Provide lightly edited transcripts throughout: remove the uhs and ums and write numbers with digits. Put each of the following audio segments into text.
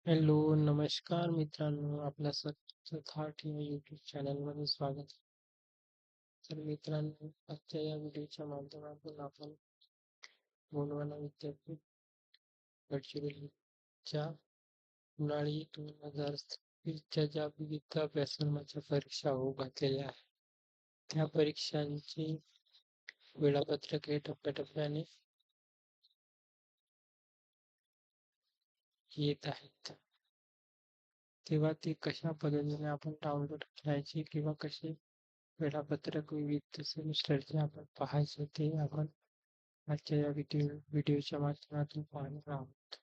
Hello, नमस्कार मित्रांनो. आपल्या सर्वांचं थाट या यूट्यूब चॅनलमध्ये स्वागत आहे. तर मित्रांनो, आजच्या या व्हिडिओच्या माध्यमातून आपण गोंडवाना विद्यापीठ गडचिरोलीच्या उन्हाळी 2023च्या ज्या विविध अभ्यासक्रमाच्या परीक्षा होऊ घातलेल्या आहेत, त्या परीक्षांचे वेळापत्रक हे टप्प्याटप्प्याने येत आहेत. तेव्हा ते कशा पद्धतीने आपण डाउनलोड करायचे किंवा कसे वेळापत्रक विविध सेमिस्टरचे आपण पाहायचे ते आपण आजच्या या व्हिडिओच्या माध्यमातून पाहणार आहोत.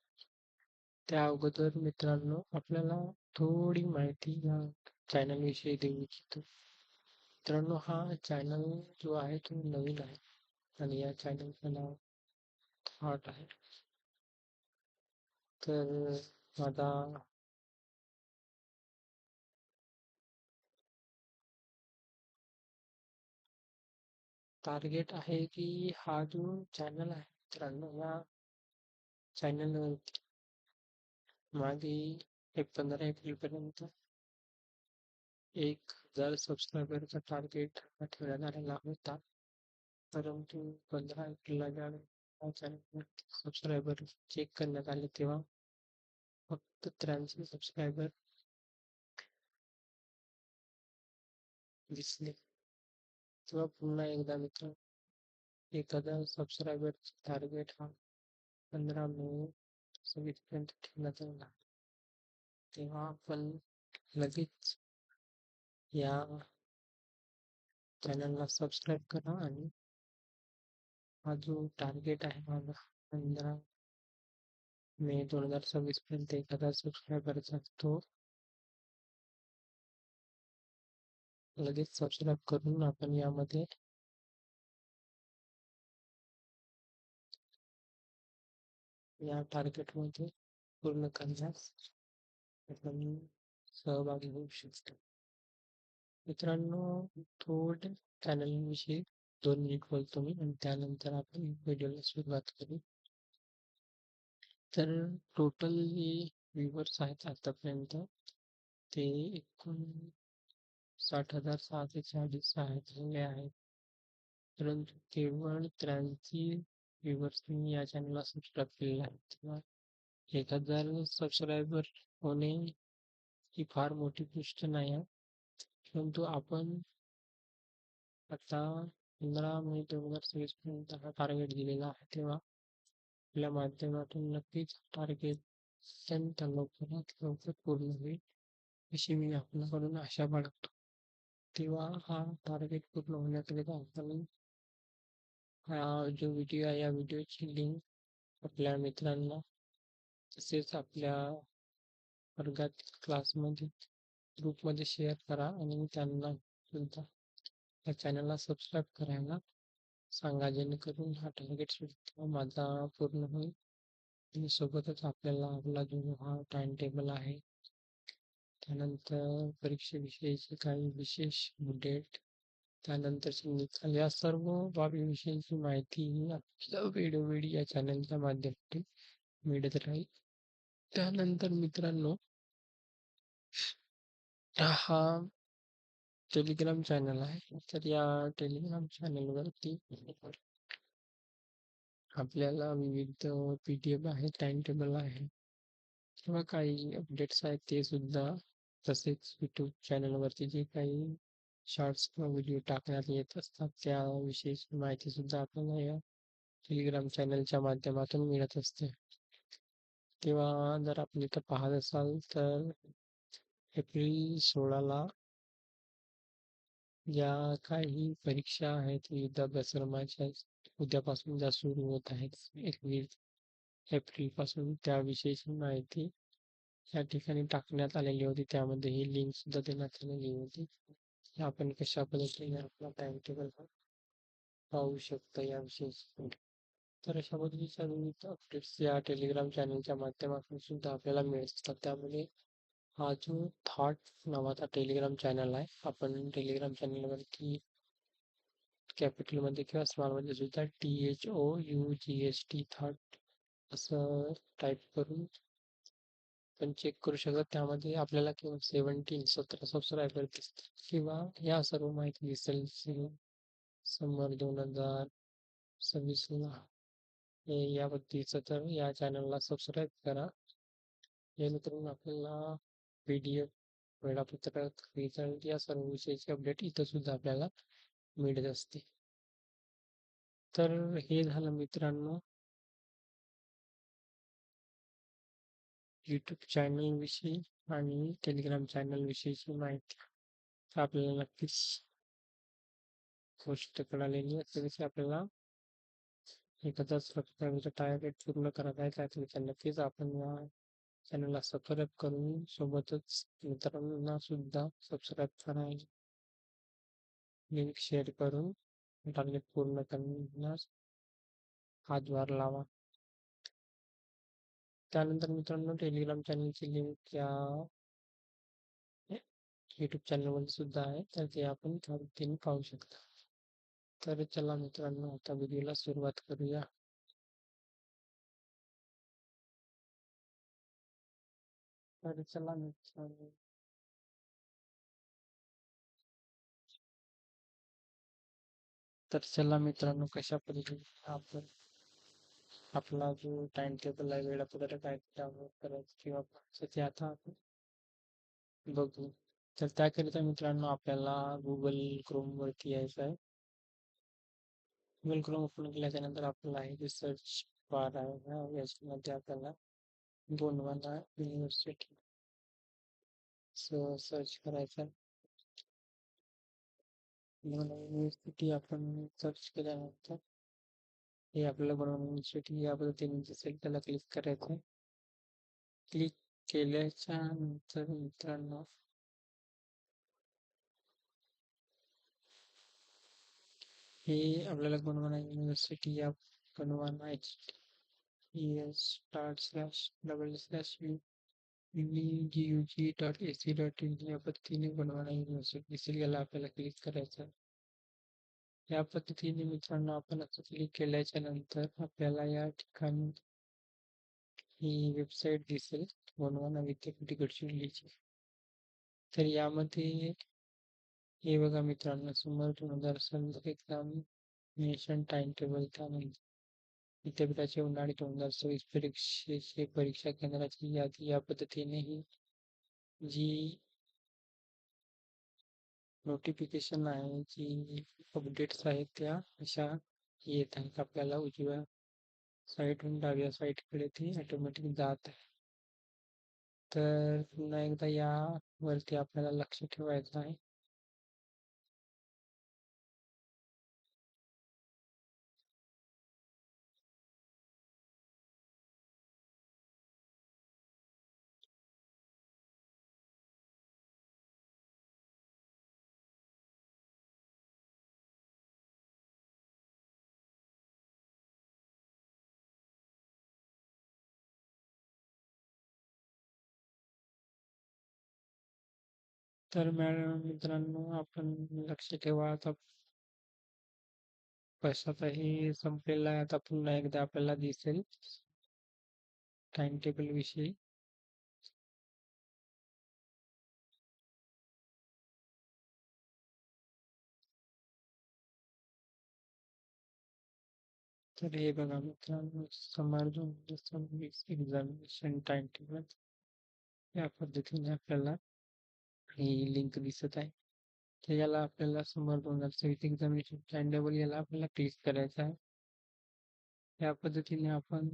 त्या अगोदर मित्रांनो, आपल्याला थोडी माहिती या चॅनल विषयी देऊ इच्छितो. मित्रांनो, हा चॅनल जो आहे तो नवीन आहे आणि या चॅनलचं नाव थाट आहे. तर माझा टार्गेट आहे की हा जो चॅनल आहे मित्रांनो, या चॅनलवरती मागे 15 एप्रिल पर्यंत 1000 सबस्क्रायबरचा टार्गेट ठेवण्यात आलेला होता. परंतु 15 एप्रिलला ज्यावेळी चॅनल सबस्क्रायबर चेक करण्यात आले तेव्हा फक्त 83 सबस्क्रायबर दिसले. तेव्हा पुन्हा एकदा मित्र 1000 सबस्क्रायबर टार्गेट हा 15 मे 26 पर्यंत ठेवण्यात आला. तेव्हा आपण लगेच या चॅनलला सबस्क्राईब करा आणि हा जो टार्गेट आहे माझा 15 मे 2026 पर्यंत 1000 सबस्क्रायबरचा तो लगेच सबस्क्राईब करून आपण यामध्ये या टार्गेटमध्ये पूर्ण करण्यास आपण सहभागी होऊ शकतो. मित्रांनो, थोडं चॅनलविषयी 2 मिनिट बोलतो मी आणि त्यानंतर आपण व्हिडिओला सुरुवात करू. तर टोटल जे व्ह्यूवर्स आहेत आतापर्यंत ते एकूण 60,640 झाले आहेत. परंतु केवळ 83 व्ह्यूवर्सनी या चॅनलला सबस्क्राईब केलेलं आहे. तेव्हा 1000 सबस्क्रायबर होणे ही फार मोठी गोष्ट नाही आहे. परंतु आपण आता 15 मे 2026 पर्यंत हा टार्गेट दिलेला आहे. तेव्हा आपल्या माध्यमातून नक्कीच टार्गेट अत्यंत लवकरात लवकर पूर्ण होईल अशी मी आपल्याकडून आशा बाळगतो. तेव्हा हा टार्गेट पूर्ण होण्याकरिता आपण हा जो व्हिडिओ आहे या व्हिडिओची लिंक आपल्या मित्रांना तसेच आपल्या वर्गात क्लासमध्ये ग्रुपमध्ये शेअर करा आणि त्यांना सुद्धा या चॅनलला सबस्क्राईब करायला सांगा, जेणेकरून हा टार्गेट सुद्धा माझा पूर्ण होईल. आणि सोबतच आपल्याला आपला जो हा टाइम टेबल आहे, त्यानंतर परीक्षेविषयीची काही विशेष अपडेट, त्यानंतरचे निकाल या सर्व बाबीविषयीची माहिती आपल्याला वेळोवेळी या चॅनलच्या माध्यमातून मिळत राहील. त्यानंतर मित्रांनो, हा टेलिग्राम चॅनल आहे. तर या टेलिग्राम चॅनलवरती आपल्याला विविध PDF आहे, टाइम टेबल आहे किंवा काही अपडेट्स आहेत ते सुद्धा, तसेच YouTube चॅनलवरती जे काही शॉर्ट्स किंवा व्हिडिओ टाकण्यात येत असतात त्याविषयीची माहिती सुद्धा आपल्याला या टेलिग्राम चॅनलच्या माध्यमातून मिळत असते. तेव्हा जर आपण इथं पाहत असाल तर एप्रिल 16ला ज्या काही परीक्षा आहेत विविध अभ्यासक्रमाच्या उद्यापासून ज्या सुरू होत आहेत 21 एप्रिल पासून, त्याविषयीची माहिती या ठिकाणी टाकण्यात आलेली होती. त्यामध्ये ही लिंक सुद्धा देण्यात आलेली होती. आपण कशा पद्धतीने आपला टाइम टेबल पाहू शकतो याविषयी. तर अशा पद्धतीच्या विविध अपडेट्स या टेलिग्राम चॅनलच्या माध्यमातून सुद्धा आपल्याला मिळतात. त्यामुळे हा जो थॉट नावाचा टेलिग्राम चॅनल आहे, आपण टेलिग्राम चॅनलवरती कॅपिटलमध्ये किंवा स्मॉलमध्ये सुद्धा THOUGHT थॉट असं टाईप करून आपण चेक करू शकतो. त्यामध्ये आपल्याला केवळ 17 सबस्क्रायबर दिसतील किंवा या सर्व माहिती दिसेल. समोर 2026ला हे या पद्धतीचं. तर या चॅनलला सबस्क्राईब करा, जेणेकरून आपल्याला PDF, वेळापत्रक, रिझल्ट या सर्व विषयाची अपडेट इथं सुद्धा आपल्याला मिळत असते. तर हे झालं मित्रांनो YouTube चॅनल विषयी आणि टेलिग्राम चॅनल विषयीची माहिती. तर आपल्याला नक्कीच गोष्ट कळालेली आहे. त्याविषयी आपल्याला एखादा सबस्क्राईबरचा टार्गेट पूर्ण करायचा आहे, तर नक्कीच आपण या चॅनलला सबस्क्राईब करून सोबतच मित्रांना सुद्धा सबस्क्राईब करा, लिंक शेअर करून टार्गेट पूर्ण करण्यास हातभार लावा. त्यानंतर मित्रांनो टेलिग्राम चॅनलची लिंक या YouTube चॅनलमध्ये सुद्धा आहे, तर ते आपण त्या पद्धतीने पाहू शकता. तर चला मित्रांनो आता व्हिडिओला सुरुवात करूया. तर चला मित्रांनो कशा पद्धतीने आपण आपला जो टाइम टेबल आहे, वेळापत्रक आहे, त्यावर करायचं किंवा ते आता आपण बघू. तर त्याकरिता मित्रांनो आपल्याला गुगल क्रोम वरती यायचं आहे. गुगल क्रोम ओपन केल्याच्या नंतर आपल्याला हे जे सर्च बार आहे ना, याच्यामध्ये आपल्याला गोंडवाना युनिव्हर्सिटी सर्च करायचं. युनिव्हर्सिटी आपण सर्च केल्यानंतर हे आपल्याला गोंडवाना युनिव्हर्सिटी या पद्धतीने दिसेल, त्याला क्लिक करायचं. क्लिक केल्याच्या नंतर मित्रांनो हे आपल्याला गोंडवाना युनिव्हर्सिटी या गोंडवाना start//ugug.ac.in या पद्धतीने गोंडवाना युनिव्हर्सिटी दिसेल, याला आपल्याला क्लिक करायचं. या पद्धतीने मित्रांनो आपण असं क्लिक केल्याच्या नंतर आपल्याला या ठिकाणी ही वेबसाईट दिसेल, गोंडवाना विद्यापीठ गडचिरोलीची. तर यामध्ये हे बघा मित्रांनो, समोर 2026 एक्झामिनेशन टाइम टेबल, त्यानंतर विद्यापीठाचे उन्हाळी 2026 परीक्षेचे परीक्षा केंद्राची यादी या पद्धतीने ही जी नोटिफिकेशन आहे, जी अपडेट्स आहेत, त्या अशा येत आहेत आपल्याला उजव्या साईडहून डाव्या साईडकडे ती ऑटोमॅटिक जात आहे. तर पुन्हा एकदा यावरती आपल्याला लक्ष ठेवायचं आहे. तर मित्रांनो आपण लक्ष ठेवा, आता पैशाचाही संपलेला आहे. आता पुन्हा एकदा आपल्याला दिसेल टाइम टेबल विषयी. तर हे बघा मित्रांनो, समर 2026 एक्झामिनेशन टाइम टेबल या पद्धतीने आपल्याला ही लिंक दिसत आहे. तर याला आपल्याला समर 2026 एक्झामिनेशन टाइम टेबल याला आपल्याला क्लिक करायचं आहे. या पद्धतीने आपण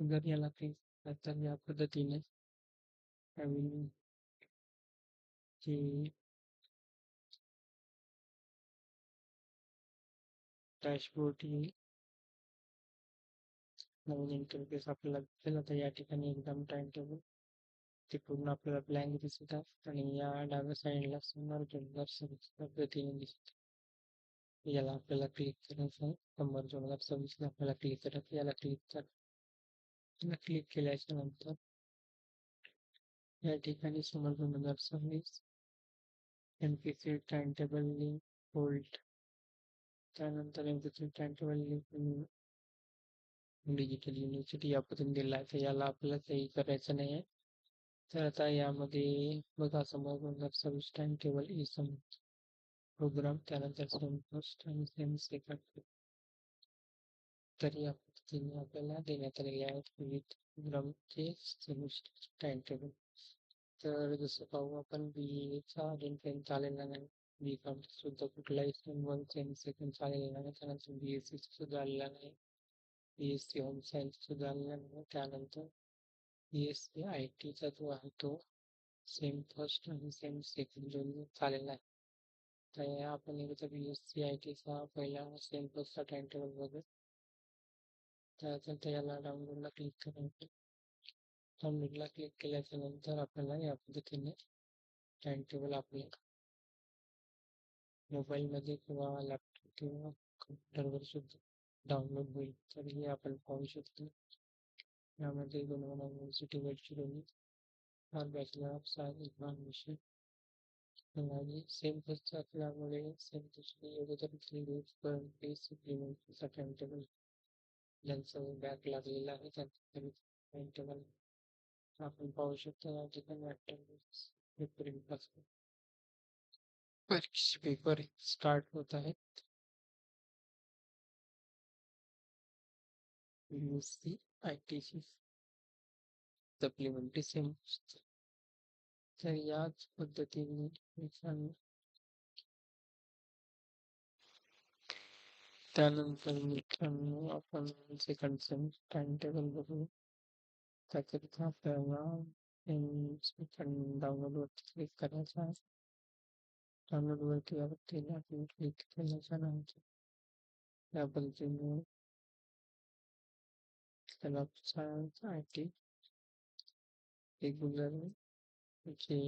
जर याला क्लिक केलं तर या पद्धतीने जी डॅशबोर्ड ही नवीन इंटरफेस आपल्याला दिसेल. आता या ठिकाणी एक्झाम टाइम टेबल ते पूर्ण आपल्याला ब्लँक दिसत आहे आणि या डाव्या साईडला समोर 2026 पद्धतीने दिसत. याला आपल्याला क्लिक करायचं आहे. समोर 2026 आपल्याला क्लिक करायचं, याला क्लिक कर. याला क्लिक केल्याच्या नंतर या ठिकाणी समोर 2026 MPC time table link hold, त्यानंतर MPC time table link digital university या पद्धतीने दिला आहे. तर याला आपल्याला काही करायचं नाही आहे. तर आता यामध्ये बघा समज 2026 टाइम टेबल ई सम प्रोग्राम, त्यानंतर सेम फर्स्ट आणि सेम सेकंड. तर या पद्धतीने आपल्याला देण्यात आलेले आहेत विविध प्रोग्रामचे सेमिस्टर टाइम टेबल. तर जसं पाहू आपण बी चा अजून पर्यंत आलेला नाही, बी कॉम सुद्धा कुठलाही सेम वन सेम सेकंड आलेला नाही, त्यानंतर BSc सुद्धा आलेला नाही, BSc होम सायन्स सुद्धा आलेला नाही, त्यानंतर BSc IT चा जो आहे तो सेम फर्स्ट आणि सेम सेकंड दोन्ही चालेला आहे. तर आपण एकदा BSc IT चा पहिला सेम फर्स्टचा टाइम टेबल बघू. त्यानंतर याला डाउनलोडला क्लिक करायचं. डाउनलोडला क्लिक केल्याच्या नंतर आपल्याला या पद्धतीने टाइम टेबल आपल्या मोबाईलमध्ये किंवा लॅपटॉप किंवा कम्प्युटरवर सुद्धा डाउनलोड होईल. तर हे आपण पाहू शकतो. यामध्ये गुणवत्ता युनिव्हर्सिटी गडचिरोली हा बॅचलर ऑफ सायन्स इकॉनॉमिक्स आणि सेम फर्स्ट असल्यामुळे सेम दुसरी अगोदर 3 डेज पर डे सप्लिमेंटरीचा टाइम टेबल ज्यांचं बॅक लागलेलं आहे त्यांचं टाइम टेबल आपण पाहू शकतो. या ठिकाणी 28 एप्रिलपासून परीक्षा पेपर स्टार्ट होत आहेत. BSc IT ची सप्लिमेंटरी सेमिस्टर. तर याच पद्धतीने त्यानंतर मित्रांनो आपण सेकंड सेम टाइम टेबल बघू. त्याकरिता आपल्याला डाउनलोड वरती क्लिक करायचं आहे. डाउनलोड वरती आपण क्लिक केल्याच्या नंतर या पद्धतीने त्याला सायन्स IT रेग्युलर जे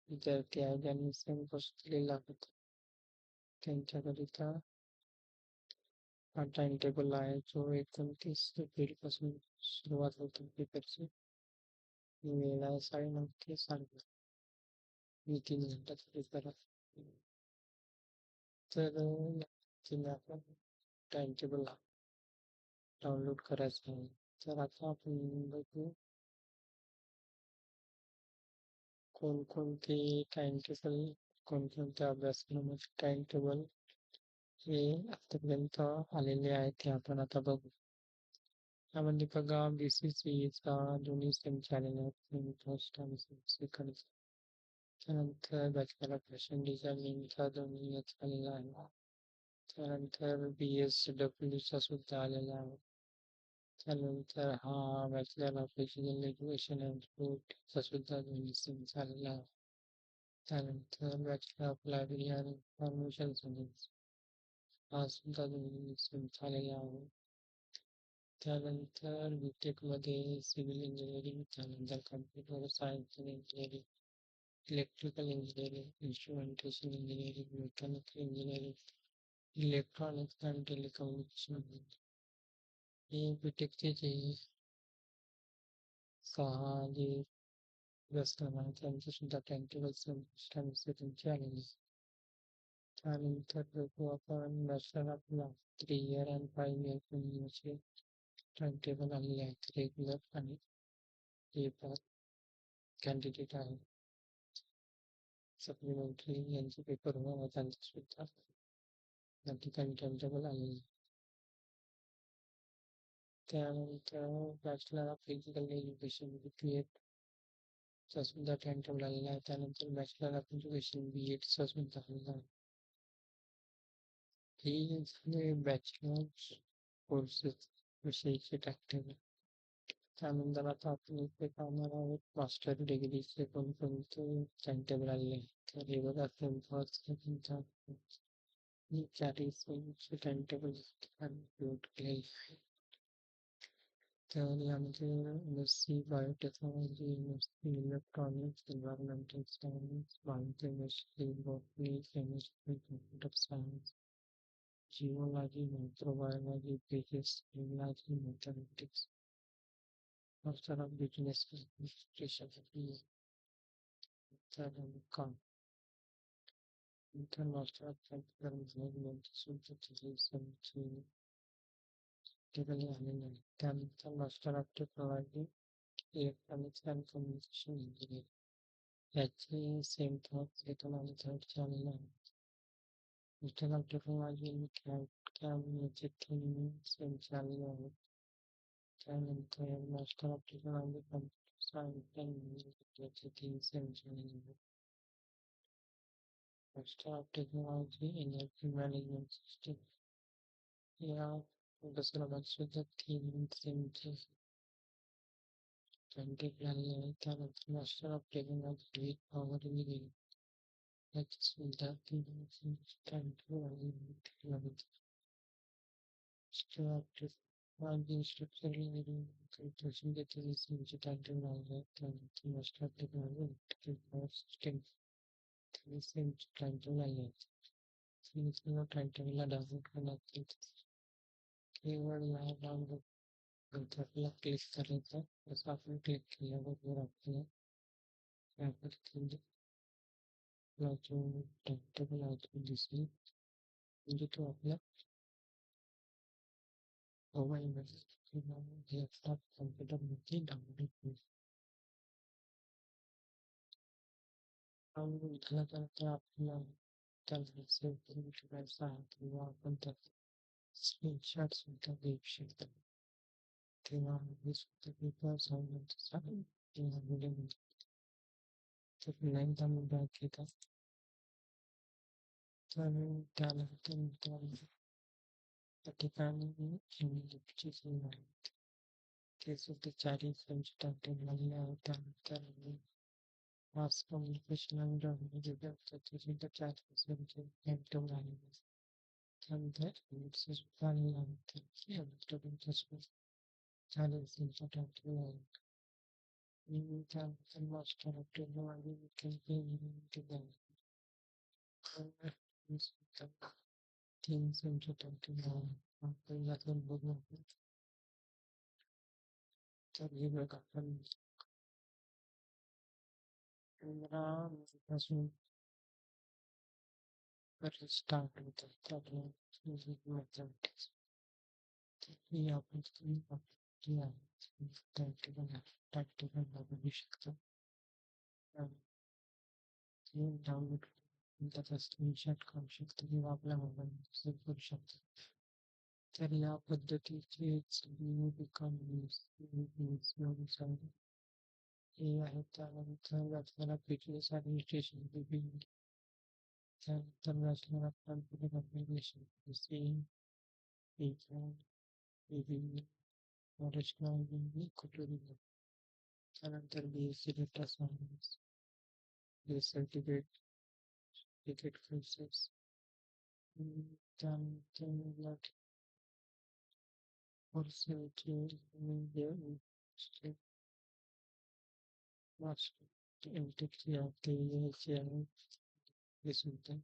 विद्यार्थी आहे ज्यांनी सेम फर्स्ट दिलेला होता त्यांच्याकरिता हा टाइम टेबल आहे जो 29 एप्रिलपासून सुरुवात होतो पेपरची. वेळ आहे 9:30 ते 3:30. 3 घंट्याचा पेपर आहे. तर तुम्ही आपण टाइम टेबल डाउनलोड करायचं आहे. तर आता आपण बघू कोणकोणते टाइम टेबल, कोणकोणत्या अभ्यासक्रमाचे टाइम टेबल हे आतापर्यंत आलेले आहेत ते आपण आता बघू. त्यामध्ये बघा BCCEचा दोन्ही सेमचे आलेले आहेत, फर्स्ट आणि सेकंड. त्यानंतर बॅचलर ऑफ फॅशन डिझायनिंगचा दोन्ही आलेला आहे. त्यानंतर BSW सुद्धा आलेला आहे. त्यानंतर हा bachelor of physical education and स्पोर्टचा सुद्धा दोन्ही सेम झालेला आहे. त्यानंतर बॅचलर ऑफ लायब्ररी आणि इन्फॉर्मेशन सायन्स हा सुद्धा दोन्ही सेम झालेला आहे. त्यानंतर BTech मध्ये सिव्हिल इंजिनिअरिंग, त्यानंतर कम्प्युटर सायन्स आणि engineering, electrical engineering, instrumentation engineering, mechanical engineering, electronics and telecommunication हे BTechचे जे 6 जे अभ्यासक्रम आहेत त्यांचे सुद्धा टाइम टेबल त्यांचे आलेले. त्यानंतर बघू आपण bachelor of 3 year and 5 year कोम्बिनेशनचे टाइम टेबल आलेले आहेत. रेग्युलर आणि पेपर कॅन्डिडेट आहे सप्लिमेंटरी यांचे पेपर होणार त्यांचे सुद्धा या ठिकाणी टाइम टेबल आलेले. त्यानंतर bachelor of physical education BPEd चा सुद्धा टाइम टेबल आलेला आहे. त्यानंतर बॅचलर ऑफ एज्युकेशन BEd चा सुद्धा आलेला आहे. हे झाले बॅचलर कोर्सेस विषयीचे टाइम टेबल. त्यानंतर आता आपण इथे पाहणार आहोत मास्टर डिग्रीचे कोणकोणते टाइम टेबल आलेले आहेत. तर हे बघा फर्स्ट चारही सेमचे टाइम टेबल अपलोड केलेले आहे. तर यामध्ये MSc biotechnology, MSc electronics, environmental science, biochemistry, botany, chemistry, computer science, geology, microbiology, physics, geology, mathematics, master of business administration, master of computer management सुद्धा टेबल आलेले आहे. त्यानंतर master of technology Electronics and Communication Engineering याचे same second आणि third channel आहे. Instagram technology आणि cam याचे 3 same channel आहेत. त्यानंतर master of technology computer science and याचे 3 सेम चॅनल आहेत. Master of technology energy management system या अभ्यासक्रमात सुद्धा 3 सेमचे कंटेंट आलेले आहे. त्यानंतर master of technology with power engineering याचे सुद्धा 3 सेमचे कंटेंट आलेले आहेत. मास्टर स्ट्रक्चरल इंजिनिअरिंग कम्प्युटेशन के 3 सेमचे कंटेंट आलेले आहेत. त्यानंतर master of technology electrical power system 3 सेमचे कंटेंट आले आहेत. सर्व कंटेंटला डाउनलोड करण्यासाठी केवळ या डाउनलोड बटनला क्लिक करायचं. जसं आपण क्लिक केल्याबरोबर आपल्याला या पद्धतीने जो टाइमटेबल आहे तो दिसेल. म्हणजे तो आपल्या मोबाईलमध्ये किंवा लॅपटॉप कॉम्प्युटरमध्ये डाउनलोड होईल. डाउनलोड झाल्यानंतर आपल्याला त्याला सेव्ह करून ठेवायचा आहे किंवा आपण त्याचा स्क्रीनशॉट सुद्धा घेऊ शकतो. किंवा हे सुद्धा पेपर सांगण्याचा किंवा व्हिडिओमध्ये तर पुन्हा मुद्दा घेतात. तर त्यानंतर त्या ठिकाणी इंग्लिशची सोय आहे. ते सुद्धा 4 सेमचे टायटल लागले आहे. त्यानंतर मास कम्युनिकेशन आणि त्याचे सुद्धा 4 सेमचे टायटल आलेले आहे. त्यानंतर इंग्लिशचे सुद्धा आलेले आहे. 4 सेमचे टायटल आहे. त्यानंतर मास्टर ऑफ टेक्नॉलॉजी इंजिनिअरिंग 3 सेमचे टायटल आहे. आपण यातून बघू तर हे बघा आपण 15 पासून स्टार्ट होतात. त्यातून मॅथमॅटिक्स ही आपण जी आहे प्रॅक्टिकल बघू शकतो. ते डाउनलोड त्याचा स्क्रीनशॉट काढू शकतो किंवा आपल्या मोबाईलमध्ये सेव्ह करू शकतो. तर या पद्धतीचे हे आहे. त्यानंतर आपल्याला फिटनेस ॲडमिनिस्ट्रेशन त्यानंतर नॅशनल कॉन्फिडन्स ॲप्लिकेशन त्यानंतर BSc data science certificate courses त्यानंतर एमटेकची आहे हे सुद्धा.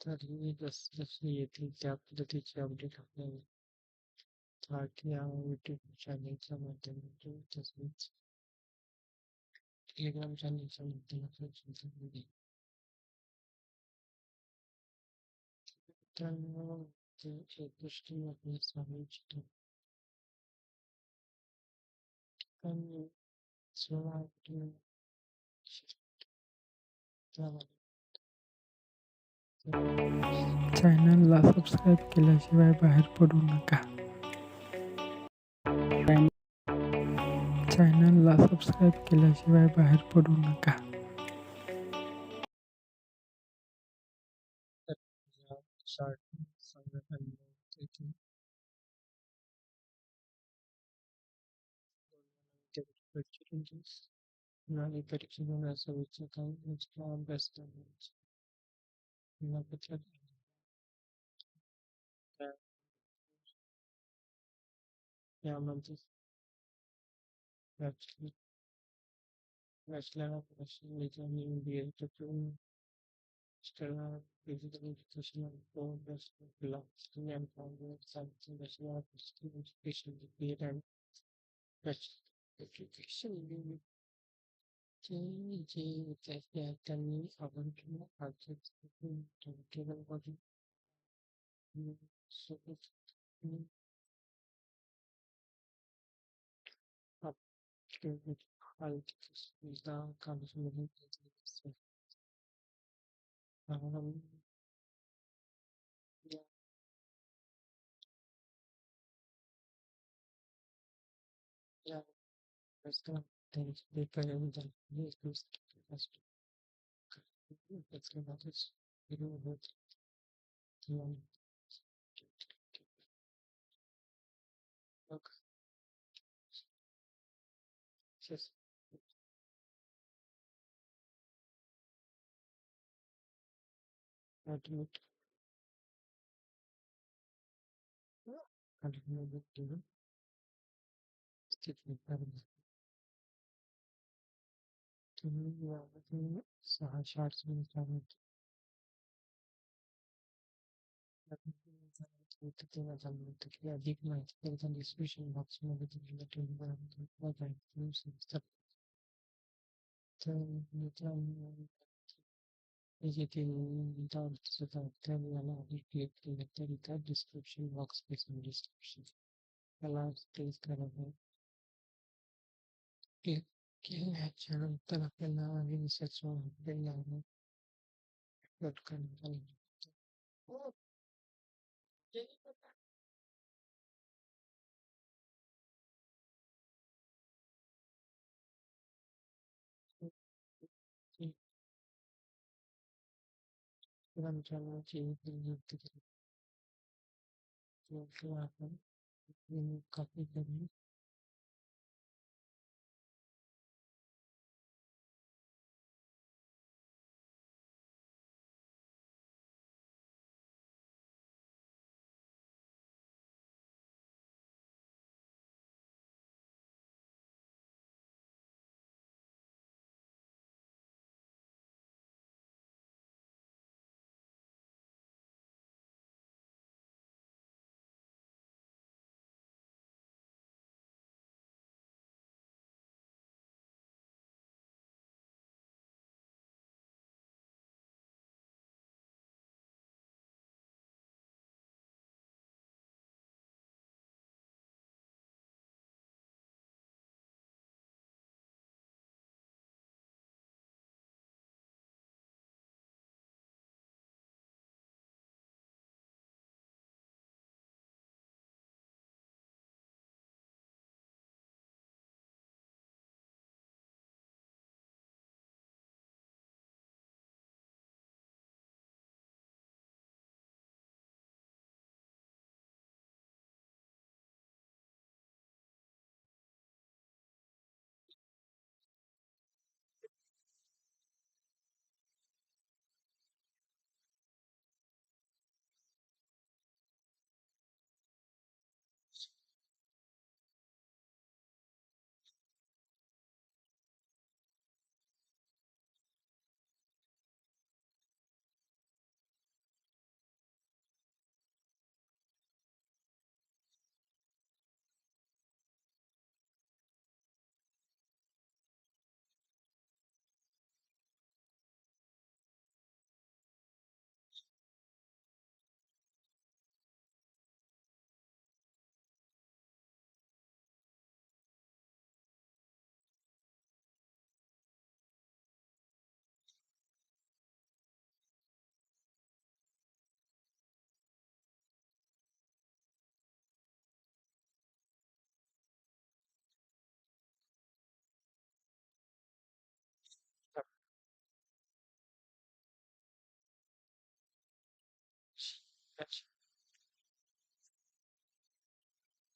तर हे जसे येतील त्या पद्धतीचे अपडेट आपल्याला या यूट्यूब चॅनलच्या माध्यमातून तसेच टेलिग्राम चॅनलच्या माध्यमातून सुद्धा मिळेल. तर एक गोष्ट मी आपल्याला सांगू इच्छितो. पण 16 चॅनलला सबस्क्राईब केल्याशिवाय बाहेर पडू नका. चॅनलला सबस्क्राईब केल्याशिवाय बाहेर पडू नका. आणि परीक्षेला सवयीचं काम नुसता अभ्यास करण्याची वेळापत्रक यामध्ये bachelor of machine learning BA Physical Education and Professional Philosophy and Computer Science Bachelor of Physical Education BA and Bachelor Education जे विद्यार्थी आहेत त्यांनी आवडलेल्या टाइमटेबलमध्ये सोबत With politics without contributing to yeah, yeah, that's the things people in the news first. It's about this. You know what? Um, look, just admit, continue with stick with them. To me, yeah, I think Saha shots will come at अधिक माहिती त्यांचा description box मध्ये तुम्हाला ठेवून तर येथील सुद्धा त्याला आधी क्लिक केलं तरी त्या डिस्क्रिप्शन बॉक्स पासून डिस्क्रिप्शन त्याला क्लिक करावं क्लिक केल्याच्या नंतर आपल्याला रिसर्च आपल्याला अपलोड करण्यात आले चॅनलची नियुक्ती किंवा आपण कॉपी करून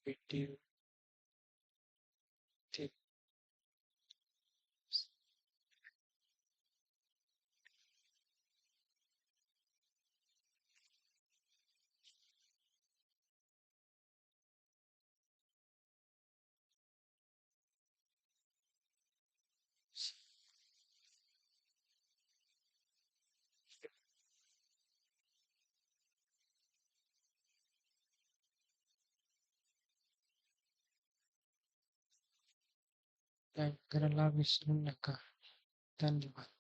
video tips टाइप करायला विसरू नका धन्यवाद